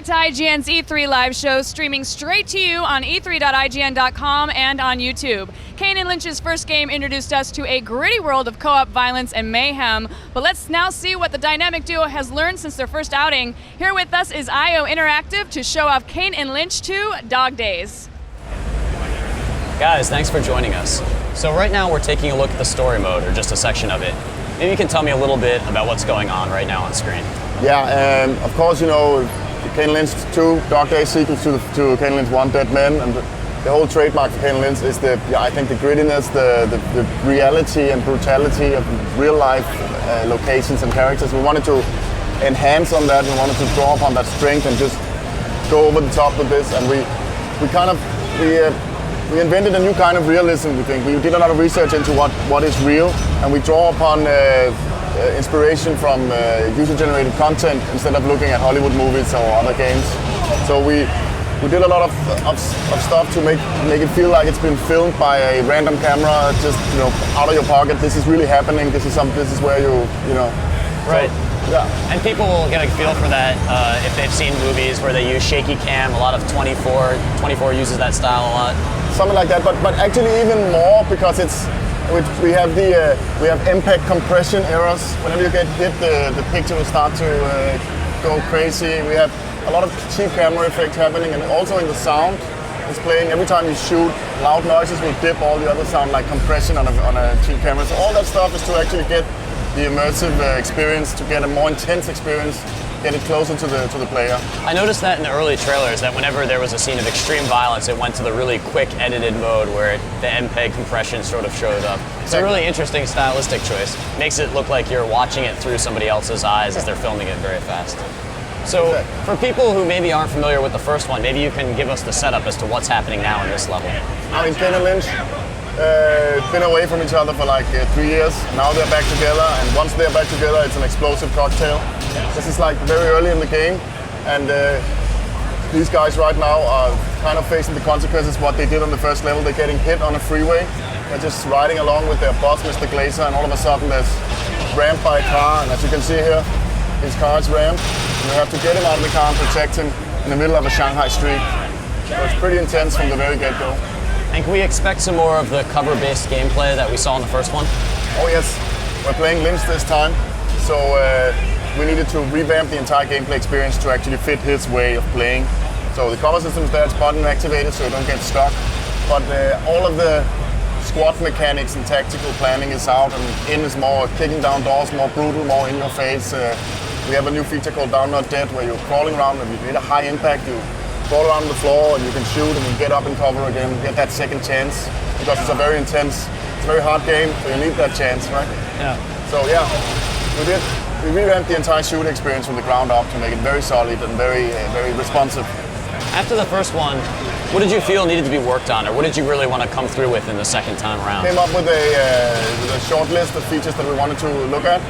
to IGN's E3 live show, streaming straight to you on e3.ign.com and on YouTube. Kane and Lynch's first game introduced us to a gritty world of co-op violence and mayhem, but let's now see what the dynamic duo has learned since their first outing. Here with us is IO Interactive to show off Kane and Lynch 2 Dog Days. Guys, thanks for joining us. So right now we're taking a look at the story mode, or just a section of it. Maybe you can tell me a little bit about what's going on right now on screen. Yeah, of course, you know, Kane and Lynch 2 Dog Days sequel to Kane and Lynch 1 Dead Men, and the whole trademark for Kane and Lynch is I think the grittiness, the reality and brutality of real life locations and characters. We wanted to enhance on that. We wanted to draw upon that strength and just go over the top with this. And we invented a new kind of realism. We think we did a lot of research into what is real, and we draw upon inspiration from user-generated content instead of looking at Hollywood movies or other games. So we did a lot of stuff to make it feel like it's been filmed by a random camera, just out of your pocket. This is really happening. This is where you know. Right. So, yeah. And people will get a feel for that if they've seen movies where they use shaky cam. A lot of 24 uses that style a lot. Something like that, but actually even more, because we have MPEG compression errors. Whenever you get hit, the picture will start to go crazy. We have a lot of cheap camera effects happening, and also in the sound it's playing. Every time you shoot, loud noises will dip all the other sound, like compression on a cheap camera. So all that stuff is to actually get the immersive experience, to get a more intense experience, get it closer to the player. I noticed that in the early trailers, that whenever there was a scene of extreme violence, it went to the really quick edited mode where the MPEG compression sort of showed up. It's a really interesting stylistic choice. Makes it look like you're watching it through somebody else's eyes as they're filming it very fast. So for people who maybe aren't familiar with the first one, maybe you can give us the setup as to what's happening now in this level. I mean, Kane and Lynch been away from each other for like 3 years. Now they're back together, and once they're back together, it's an explosive cocktail. This is like very early in the game, and these guys right now are kind of facing the consequences of what they did on the first level. They're getting hit on a freeway. They're just riding along with their boss, Mr. Glazer, and all of a sudden there's rammed by a car, and as you can see here, his car is rammed. You have to get him out of the car and protect him in the middle of a Shanghai street. So it's pretty intense from the very get-go. And can we expect some more of the cover-based gameplay that we saw in the first one? Oh yes, we're playing Lynch this time, so we needed to revamp the entire gameplay experience to actually fit his way of playing. So the cover system is there, it's button activated so you don't get stuck, but all of the squad mechanics and tactical planning is out, and in is more kicking down doors, more brutal, more in your face. We have a new feature called Down Not Dead, where you're crawling around and you hit a high impact, you crawl around on the floor and you can shoot and you get up and cover again, get that second chance, because it's a very intense, it's a very hard game, so you need that chance, right? Yeah. So yeah, we revamped the entire shooting experience from the ground up to make it very solid and very responsive. After the first one, what did you feel needed to be worked on, or what did you really want to come through with in the second time around? Came up with a short list of features that we wanted to look at.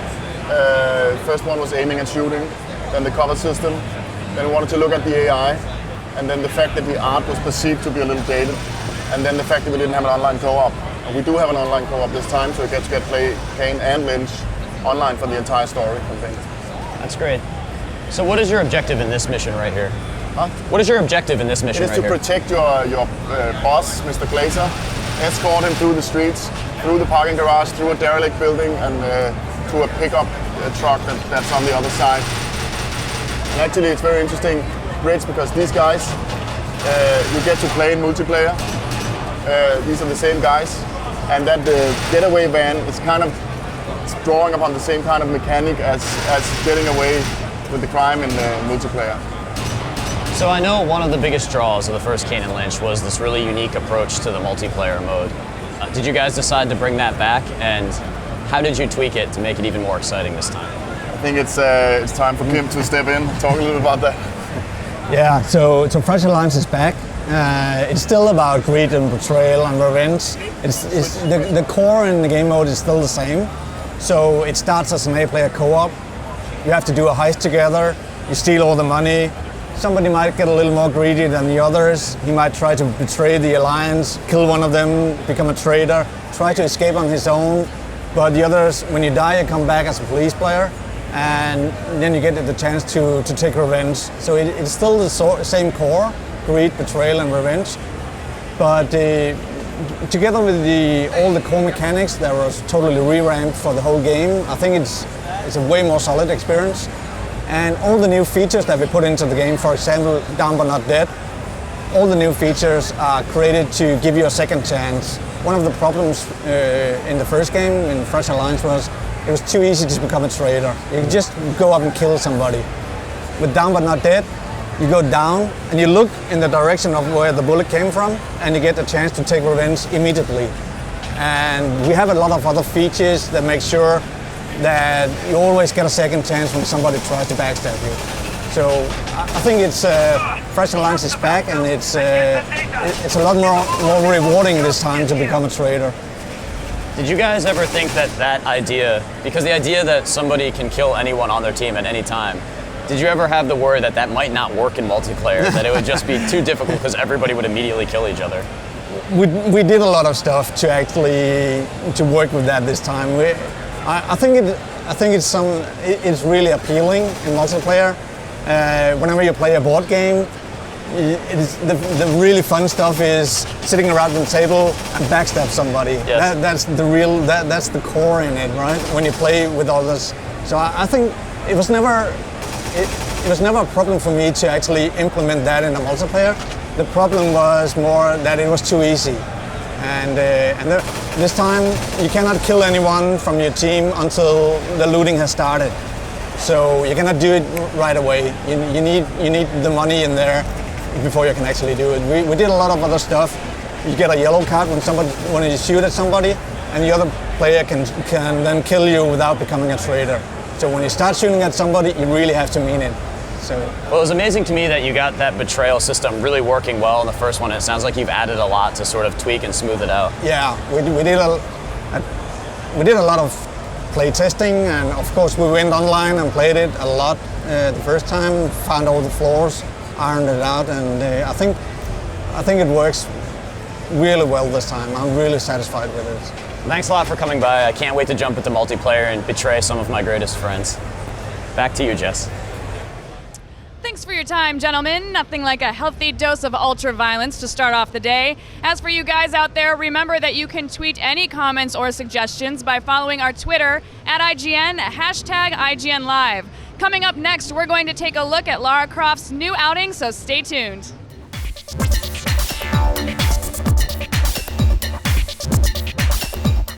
First one was aiming and shooting, then the cover system, then we wanted to look at the AI, and then the fact that the art was perceived to be a little dated, and then the fact that we didn't have an online co-op. We do have an online co-op this time, so we get to play Kane and Lynch online for the entire story campaign. That's great. So what is your objective in this mission right here? Huh? What is your objective in this mission right here? It is to protect your boss, Mr. Glazer, escort him through the streets, through the parking garage, through a derelict building, and to a pickup truck that's on the other side. And actually it's very interesting bridge, because these guys, you get to play in multiplayer. These are the same guys, and that the getaway van is kind of drawing upon the same kind of mechanic as getting away with the crime in multiplayer. So I know one of the biggest draws of the first Kane and Lynch was this really unique approach to the multiplayer mode. Did you guys decide to bring that back, and how did you tweak it to make it even more exciting this time? I think it's time for Kim to step in, talk a little about that. Yeah, so Fresh Alliance is back. It's still about greed and betrayal and revenge. The core in the game mode is still the same. So it starts as an 8-player co-op. You have to do a heist together. You steal all the money. Somebody might get a little more greedy than the others. He might try to betray the alliance, kill one of them, become a traitor, try to escape on his own. But the others, when you die, you come back as a police player. and then you get the chance to take revenge. So it's still the same core: greed, betrayal, and revenge. But together with all the core mechanics that was totally revamped for the whole game, I think it's a way more solid experience. And all the new features that we put into the game, for example, Down But Not Dead, all the new features are created to give you a second chance. One of the problems in the first game, in Fresh Alliance, was it was too easy to become a traitor. You could just go up and kill somebody. With Down But Not Dead, you go down and you look in the direction of where the bullet came from, and you get a chance to take revenge immediately. And we have a lot of other features that make sure that you always get a second chance when somebody tries to backstab you. So I think it's Fresh Alliance is back, and it's a lot more rewarding this time to become a traitor. Did you guys ever think that idea, because the idea that somebody can kill anyone on their team at any time, did you ever have the worry that might not work in multiplayer, that it would just be too difficult because everybody would immediately kill each other? We did a lot of stuff to work with that this time. I think it's really appealing in multiplayer. Whenever you play a board game, the really fun stuff is sitting around the table and backstab somebody. Yes. That's the core in it, right? When you play with others. So I think it was never a problem for me to actually implement that in a multiplayer. The problem was more that it was too easy. And this time you cannot kill anyone from your team until the looting has started. So you cannot do it right away. You need the money in there before you can actually do it. We did a lot of other stuff. You get a yellow card when you shoot at somebody, and the other player can then kill you without becoming a traitor. So when you start shooting at somebody, you really have to mean it. Well, it was amazing to me that you got that betrayal system really working well in the first one. It sounds like you've added a lot to sort of tweak and smooth it out. Yeah, we did a lot of play testing, and of course we went online and played it a lot the first time, found all the flaws, ironed it out, and I think it works really well this time. I'm really satisfied with it. Thanks a lot for coming by. I can't wait to jump into multiplayer and betray some of my greatest friends. Back to you, Jess. Thanks for your time, gentlemen. Nothing like a healthy dose of ultra-violence to start off the day. As for you guys out there, remember that you can tweet any comments or suggestions by following our Twitter @IGN, #IGN Live. Coming up next, we're going to take a look at Lara Croft's new outing, so stay tuned.